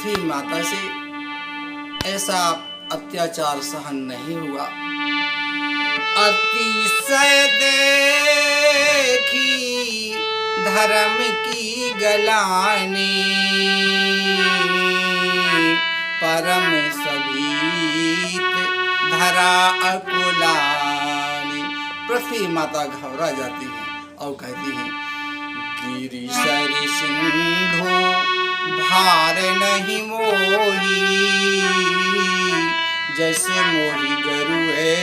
पृथ्वी माता से ऐसा अत्याचार सहन नहीं हुआ। अतिशय देखी धर्म की गलानी, परम सभीत धरा अकुलानी। पृथ्वी माता घबरा जाती है और कहती है, गिरि सरि सिंधु भार नहीं मोही, जैसे मोही गरु है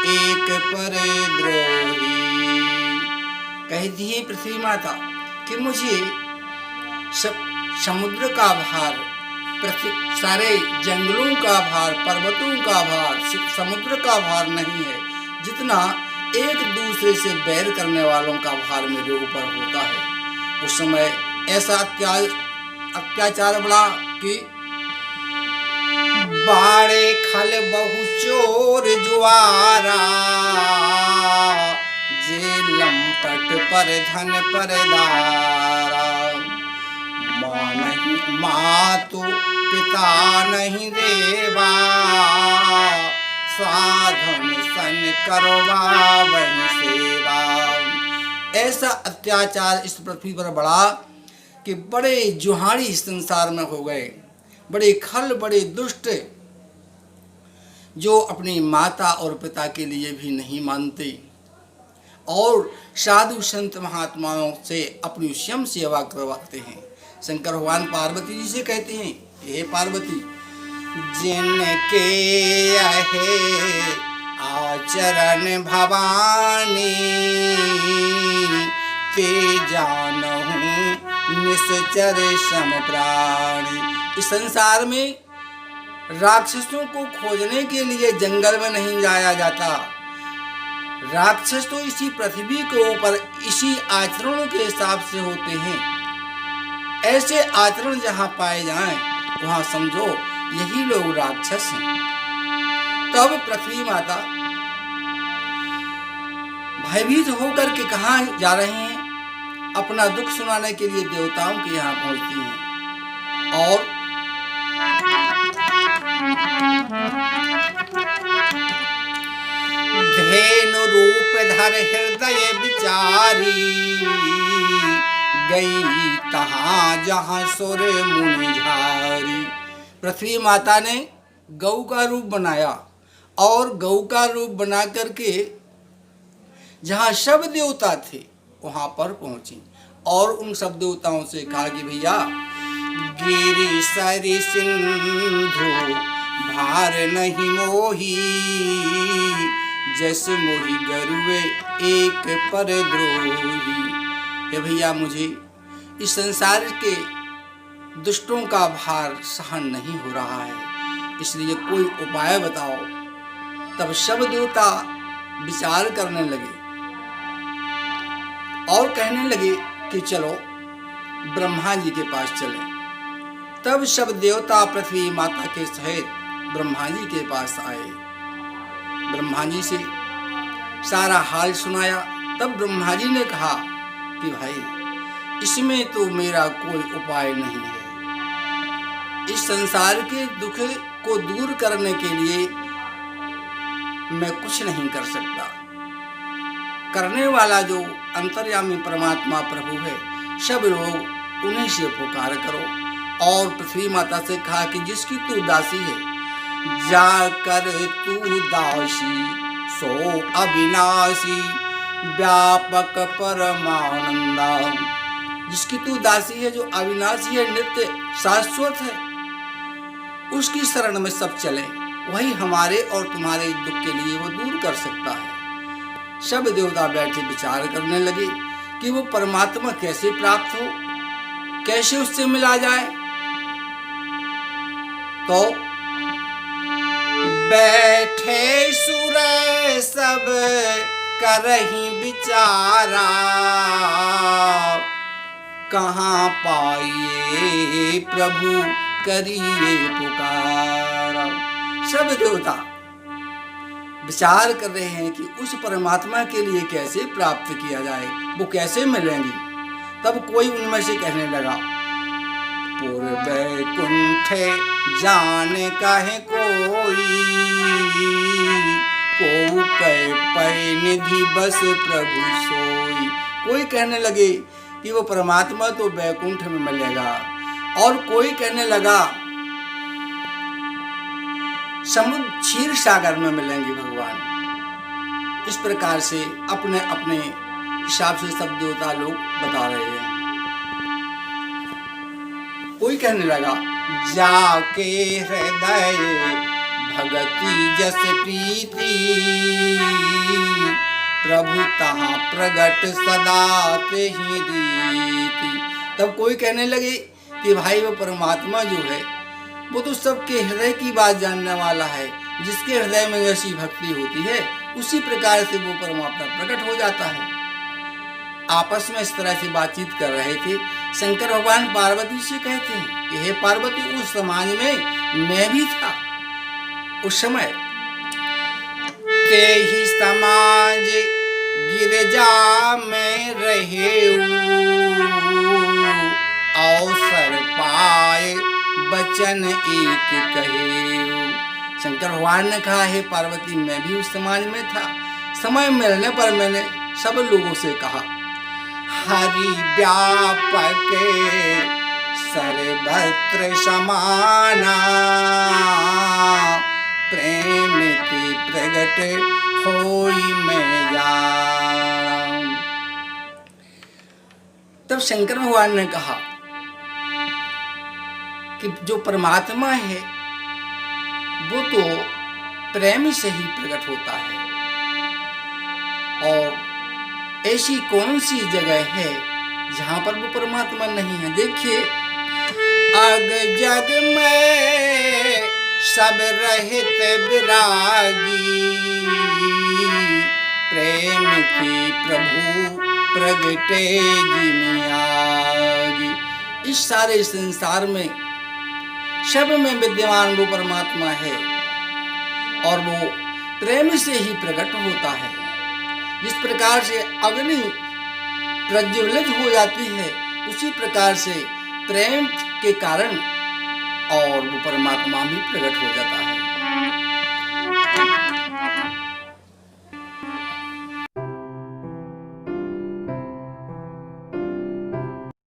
एक पर द्रोही। कहती है पृथ्वी माता कि मुझे समुद्र का भार, सारे जंगलों का भार, पर्वतों का भार, समुद्र का भार नहीं है जितना एक दूसरे से बैर करने वालों का भार मेरे ऊपर होता है। उस समय ऐसा अत्याचार बढ़ा कि बाड़े खल बहु चोर जुआरा, जे लंपट पर धन पर दारा। माँ नहीं मातु पिता नहीं देवा, साधन सन करवा वही सेवा। ऐसा अत्याचार इस पृथ्वी पर बढ़ा कि बड़े जुहाड़ी इस संसार में हो गए, बड़े खल, बड़े दुष्ट, जो अपनी माता और पिता के लिए भी नहीं मानते और साधु संत महात्माओं से अपनी स्वयं सेवा करवाते हैं। शंकर भगवान पार्वती जी से कहते हैं, हे पार्वती, जिनके आहे आचरण भवानी, ते जानहु निश्चर सम प्राणी। इस संसार में राक्षसों को खोजने के लिए जंगल में नहीं जाया जाता। राक्षस तो इसी पृथ्वी के ऊपर इसी आचरणों के हिसाब से होते हैं। ऐसे आचरण जहाँ पाए जाएं वहाँ समझो यही लोग राक्षस हैं। तब पृथ्वी माता भयभीत होकर के कहाँ जा रही हैं? अपना दुख सुनाने के लिए देवताओं के यहाँ पहुँचती हैं और धेनु रूप धर हृदय विचारी, गई तहाँ जहाँ सुर मुनि झारी। पृथ्वी माता ने गौ का रूप बनाया और गौ का रूप बना करके जहाँ सब देवता थे वहाँ पर पहुँची और उन सब देवताओं से कहा कि भैया, गिरि सरि सिंधु भार नहीं मोही, जैसे मोही गरुवे एक पर द्रोही। हे भैया, मुझे इस संसार के दुष्टों का भार सहन नहीं हो रहा है, इसलिए कोई उपाय बताओ। तब सब देवता विचार करने लगे और कहने लगे कि चलो ब्रह्मा जी के पास चलें। तब सब देवता पृथ्वी माता के सहित ब्रह्मा जी के पास आए। ब्रह्मा जी से सारा हाल सुनाया। तब ब्रह्मा जी ने कहा कि भाई, इसमें तो मेरा कोई उपाय नहीं है। इस संसार के दुख को दूर करने के लिए मैं कुछ नहीं कर सकता। करने वाला जो अंतर्यामी परमात्मा प्रभु है, सब लोग उन्हीं से पुकार करो। और पृथ्वी माता से कहा कि जिसकी तू दासी है, जाकर तू दासी सो अविनाशी, व्यापक परमानंदा। जिसकी तू दासी है, जो अविनाशी है, नित्य शाश्वत है, उसकी शरण में सब चले। वही हमारे और तुम्हारे दुख के लिए वो दूर कर सकता है। सब देवता बैठे विचार करने लगे कि वो परमात्मा कैसे प्राप्त हो, कैसे उससे मिला जाए। तो बैठे सुर सब करही विचारा, कहाँ पाइए प्रभु करिए पुकारा। सब देवता विचार कर रहे हैं कि उस परमात्मा के लिए कैसे प्राप्त किया जाए, वो कैसे मिलेंगी। तब कोई उनमें से कहने लगा, पुर बैकुंठ जाने काहे कोई, को कह पै निधि बस प्रभु सोई। कोई कहने लगे कि वो परमात्मा तो बैकुंठ में मिलेगा, और कोई कहने लगा समुद्र क्षीर सागर में मिलेंगे भगवान। इस प्रकार से अपने अपने हिसाब से सब देवता लोग बता रहे हैं। कोई कहने लगा जाके हृदय भगति जस प्रीति, प्रभु तहाँ प्रगट सदा तेहि रीति। तब कोई कहने लगे कि भाई वो परमात्मा जो है वो तो सबके हृदय की बात जानने वाला है, जिसके हृदय में ऐसी भक्ति होती है उसी प्रकार से वो परमात्मा प्रकट हो जाता है। आपस में इस तरह से बातचीत कर रहे थे। शंकर भगवान पार्वती से कहते हैं कि हे पार्वती, उस समाज में मैं भी था। उस समय के ही समाज गिरजा में रहे, अवसर पाए बचन एक कहे। शंकर भगवान ने कहा, हे पार्वती, मैं भी उस समाज में था। समय मिलने पर मैंने सब लोगों से कहा, हरि व्यापक सर्वत्र समाना, प्रेम की प्रगट होई मैं जान। तब शंकर भगवान ने कहा कि जो परमात्मा है वो तो प्रेम से ही प्रकट होता है, और ऐसी कौन सी जगह है जहां पर वो परमात्मा नहीं है। देखिए, अग जग में सब रहित विरागी, प्रेम की प्रभु प्रगटे जिमियागी। इस सारे संसार में सब में विद्यमान वो परमात्मा है, और वो प्रेम से ही प्रकट होता है। जिस प्रकार से अग्नि प्रज्वलित हो जाती है, उसी प्रकार से प्रेम के कारण और वो परमात्मा भी प्रकट हो जाता है।